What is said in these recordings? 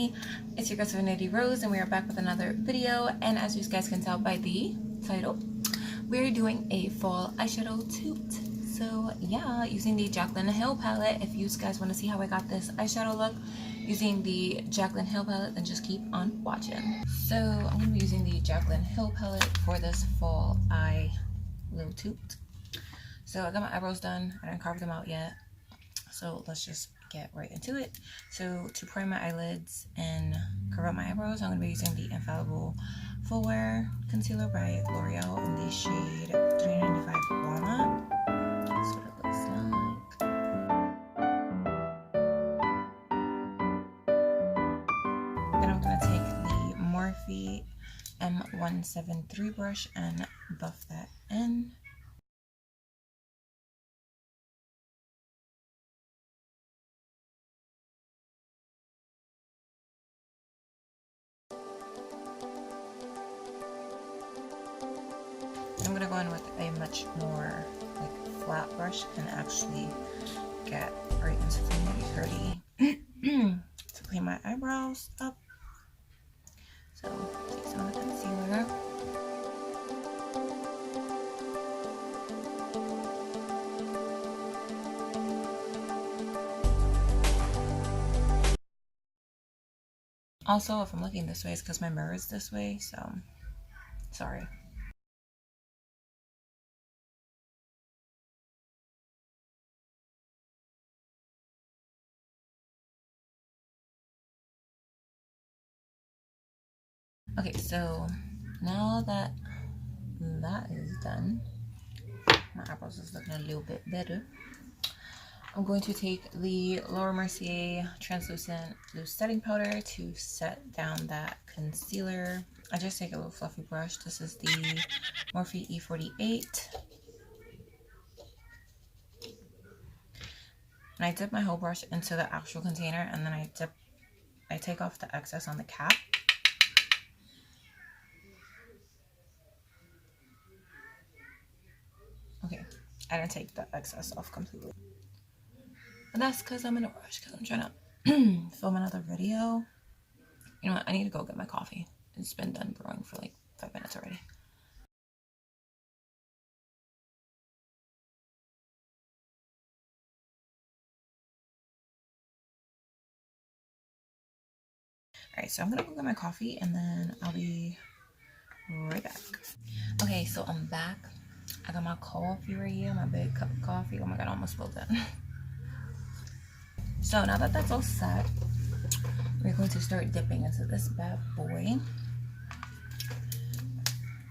Serenity. It's your girl Serenity Rose, and we are back with another video. And as you guys can tell by the title, we're doing a fall eyeshadow toot. So yeah, using the Jaclyn Hill palette. If you guys want to see how I got this eyeshadow look using the Jaclyn Hill palette, then just keep on watching. So I'm going to be using the Jaclyn Hill palette for this fall eye little toot. So I got my eyebrows done. I didn't carve them out yet. So let's just get right into it. So to prime my eyelids and curve out my eyebrows, I'm going to be using the Infallible Full Wear Concealer by L'Oreal in the shade 395 Walnut. That's what it looks like. Then I'm going to take the Morphe M173 brush and buff that in. I'm gonna go in with a much more like flat brush and actually get right into the nitty-gritty to clean my eyebrows up. So take some of the concealer. Also, if I'm looking this way, it's because my mirror is this way, so sorry. Okay, so now that that is done, my eyebrows is looking a little bit better. I'm going to take the Laura Mercier translucent loose setting powder to set down that concealer. I just take a little fluffy brush. This is the Morphe E48. And I dip my whole brush into the actual container, and then I take off the excess on the cap. Okay, I didn't take the excess off completely. And that's because I'm in a rush, because I'm trying to film another video. You know what? I need to go get my coffee. It's been done brewing for like 5 minutes already. Alright, so I'm gonna go get my coffee and then I'll be right back. Okay, so I'm back. I got my coffee right here, my big cup of coffee. Oh my god, I almost spilled that. So now that that's all set, we're going to start dipping into this bad boy.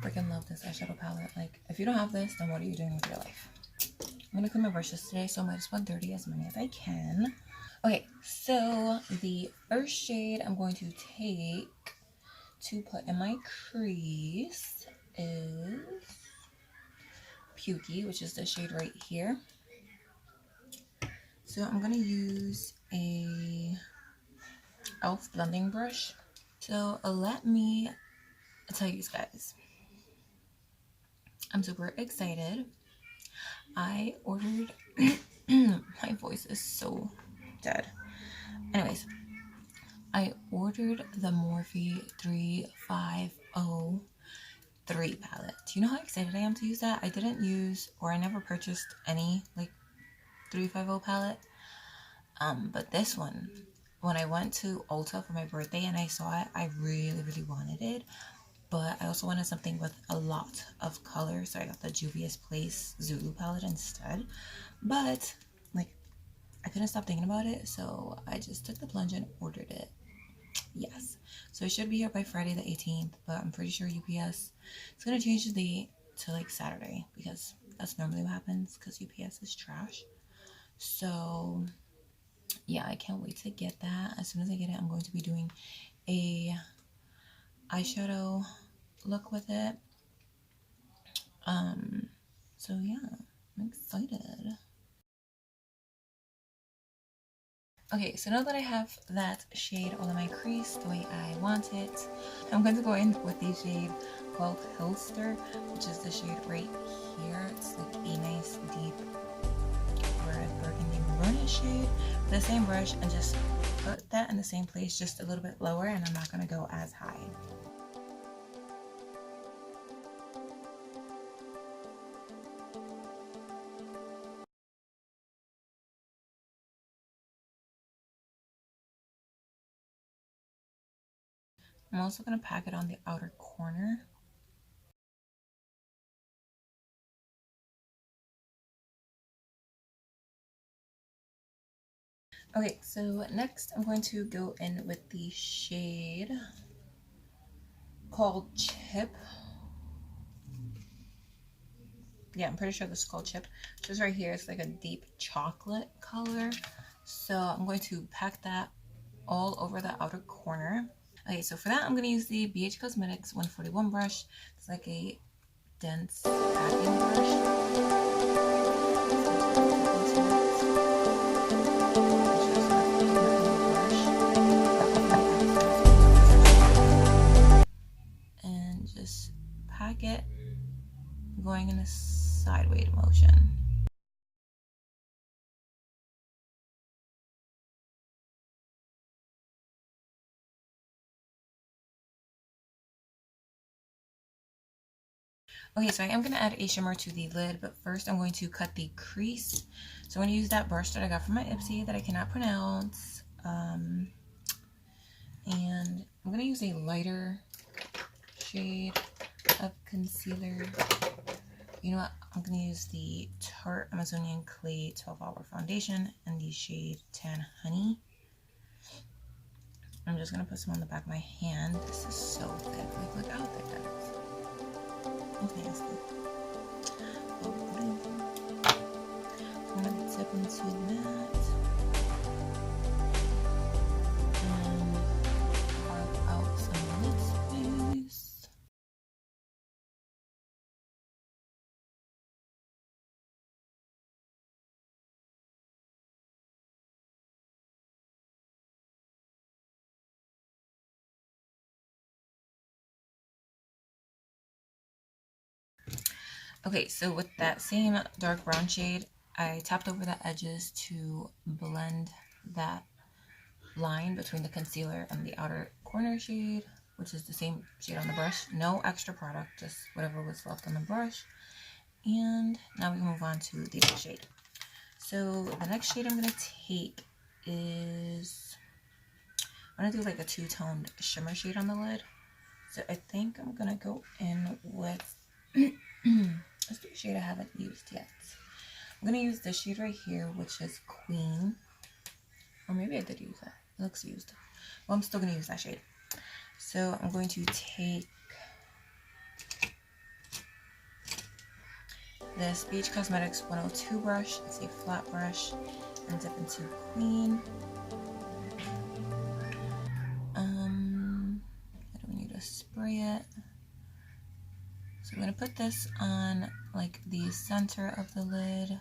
Freaking love this eyeshadow palette. Like, if you don't have this, then what are you doing with your life? I'm gonna clean my brushes today, so I might as well dirty as many as I can. Okay, so the first shade I'm going to take to put in my crease is Pukey, which is the shade right here. So I'm gonna use a e.l.f. blending brush. So let me tell you guys, I'm super excited. I ordered my voice is so dead. Anyways, I ordered the Morphe 3503 palette. Do you know how excited I am to use that? I didn't use, or I never purchased any like 350 palette. But this one, when I went to Ulta for my birthday and I saw it, I really wanted it. But I also wanted something with a lot of color, so I got the Juvia's Place Zulu palette instead. But like, I couldn't stop thinking about it, so I just took the plunge and ordered it. Yes, so it should be here by Friday the 18th, but I'm pretty sure UPS is gonna change the date to like Saturday, because that's normally what happens, because UPS is trash. So yeah, I can't wait to get that. As soon as I get it, I'm going to be doing a eyeshadow look with it. So yeah, I'm excited. Okay, so now that I have that shade all in my crease the way I want it, I'm going to go in with the shade called Hilster, which is the shade right here. It's like a nice deep red burgundy maroonish shade with the same brush, and just put that in the same place, just a little bit lower, and I'm not going to go as high. I'm also going to pack it on the outer corner. Okay, so next I'm going to go in with the shade called Chip. Yeah, I'm pretty sure this is called Chip. Just right here, it's like a deep chocolate color. So I'm going to pack that all over the outer corner. Okay, so for that, I'm going to use the BH Cosmetics 141 brush. It's like a dense packing brush. And just pack it going in a sideways motion. Okay, so I am going to add a shimmer to the lid, but first I'm going to cut the crease. So I'm going to use that brush that I got from my Ipsy that I cannot pronounce. And I'm going to use a lighter shade of concealer. You know what? I'm going to use the Tarte Amazonian Clay 12-Hour Foundation in the shade Tan Honey. I'm just going to put some on the back of my hand. This is so thick. Like, look how thick that is. It's nasty. I'm going to dip into that and carve out some lid space. Okay, so with that same dark brown shade, I tapped over the edges to blend that line between the concealer and the outer corner shade, which is the same shade on the brush. No extra product, just whatever was left on the brush. And now we can move on to the next shade. So the next shade I'm going to take is, I'm going to do like a two-toned shimmer shade on the lid. So I think I'm going to go in with, let's do a shade I haven't used yet. I'm going to use this shade right here, which is Queen. Or maybe I did use that. It looks used. Well, I'm still going to use that shade. So I'm going to take this BH Cosmetics 102 brush. It's a flat brush. And dip into Queen. I don't need to spray it. So I'm going to put this on like the center of the lid.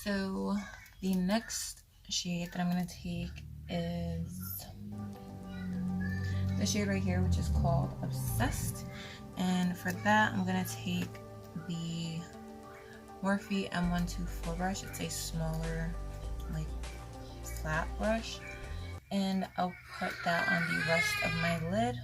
So the next shade that I'm going to take is the shade right here, which is called Obsessed. And for that, I'm going to take the Morphe M124 brush. It's a smaller, like, flat brush. And I'll put that on the rest of my lid.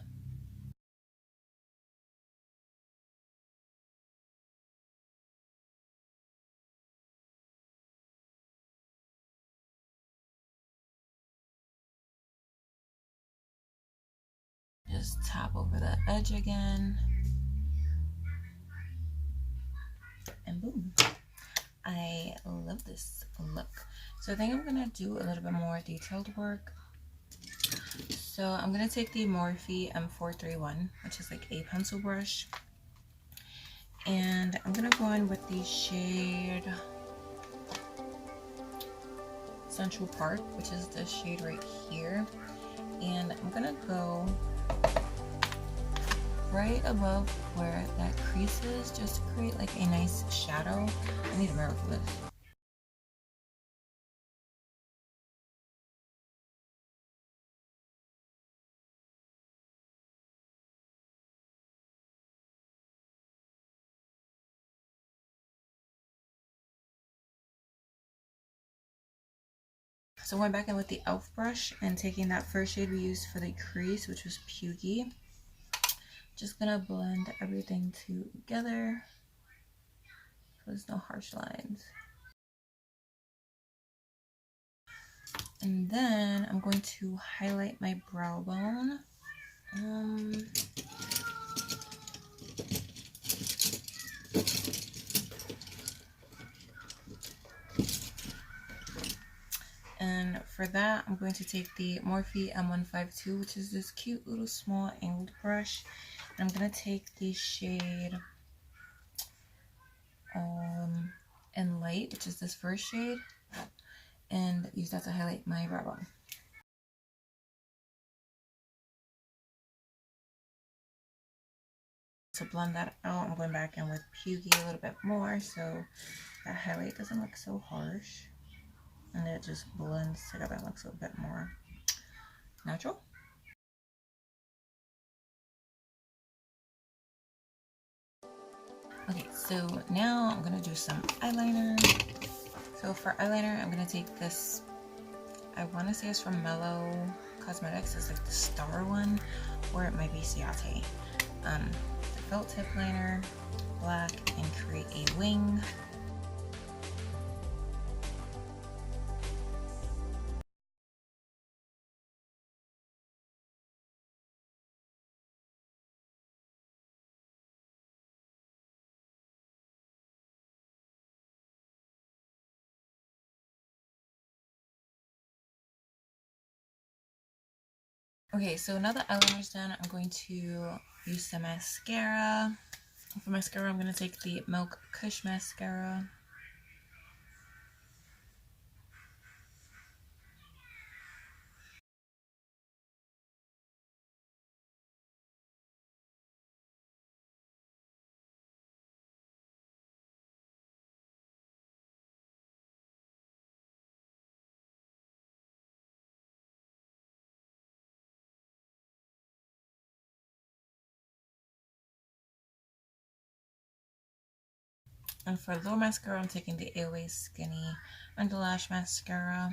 Just tap over the edge again. And boom. I love this look. So I think I'm going to do a little bit more detailed work. So I'm going to take the Morphe M431, which is like a pencil brush. And I'm going to go in with the shade Central Park, which is the shade right here. And I'm going to go right above where that crease is, just to create like a nice shadow. I need a mirror for this. So I went back in with the e.l.f. brush and taking that first shade we used for the crease, which was Puggy. Just gonna blend everything together so there's no harsh lines. And then I'm going to highlight my brow bone. And for that, I'm going to take the Morphe M152, which is this cute little small angled brush. And I'm going to take the shade in Light, which is this first shade, and use that to highlight my brow bone. To blend that out, I'm going back in with Puggy a little bit more so that highlight doesn't look so harsh. And it just blends together and looks a bit more natural. Okay, so now I'm gonna do some eyeliner. So for eyeliner, I'm gonna take this, I wanna say it's from Mellow Cosmetics, it's like the star one, or it might be Ciate. The felt tip liner, black, and create a wing. Okay, so now that eyeliner's done, I'm going to use some mascara. For mascara, I'm going to take the Milk Kush mascara. And for lower mascara, I'm taking the AOA Skinny Underlash Mascara.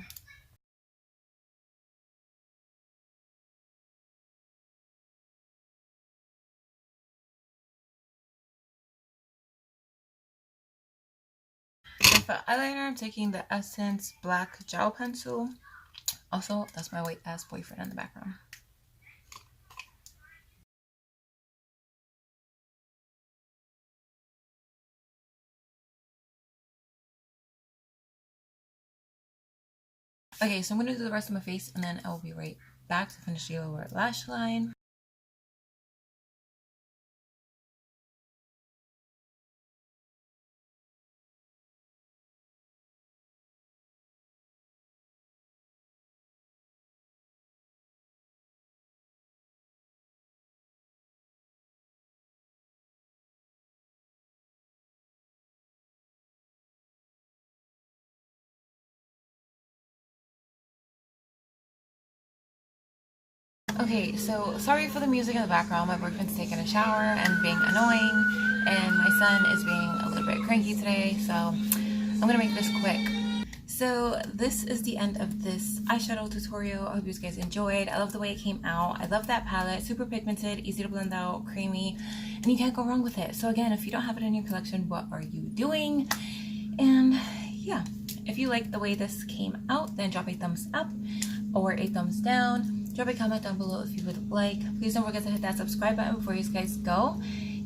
And for eyeliner, I'm taking the Essence Black Gel Pencil. Also, that's my white ass boyfriend in the background. Okay, so I'm going to do the rest of my face and then I will be right back to finish the lower lash line. Okay, so sorry for the music in the background. My boyfriend's taking a shower and being annoying, and my son is being a little bit cranky today, so I'm gonna make this quick. So this is the end of this eyeshadow tutorial. I hope you guys enjoyed. I love the way it came out. I love that palette. Super pigmented, easy to blend out, creamy, and you can't go wrong with it. So again, if you don't have it in your collection, what are you doing? And yeah, if you like the way this came out, then drop a thumbs up or a thumbs down. Drop a comment down below if you would like. Please don't forget to hit that subscribe button before you guys go.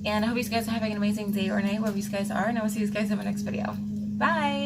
And I hope you guys are having an amazing day or night wherever you guys are. And I will see you guys in my next video. Bye!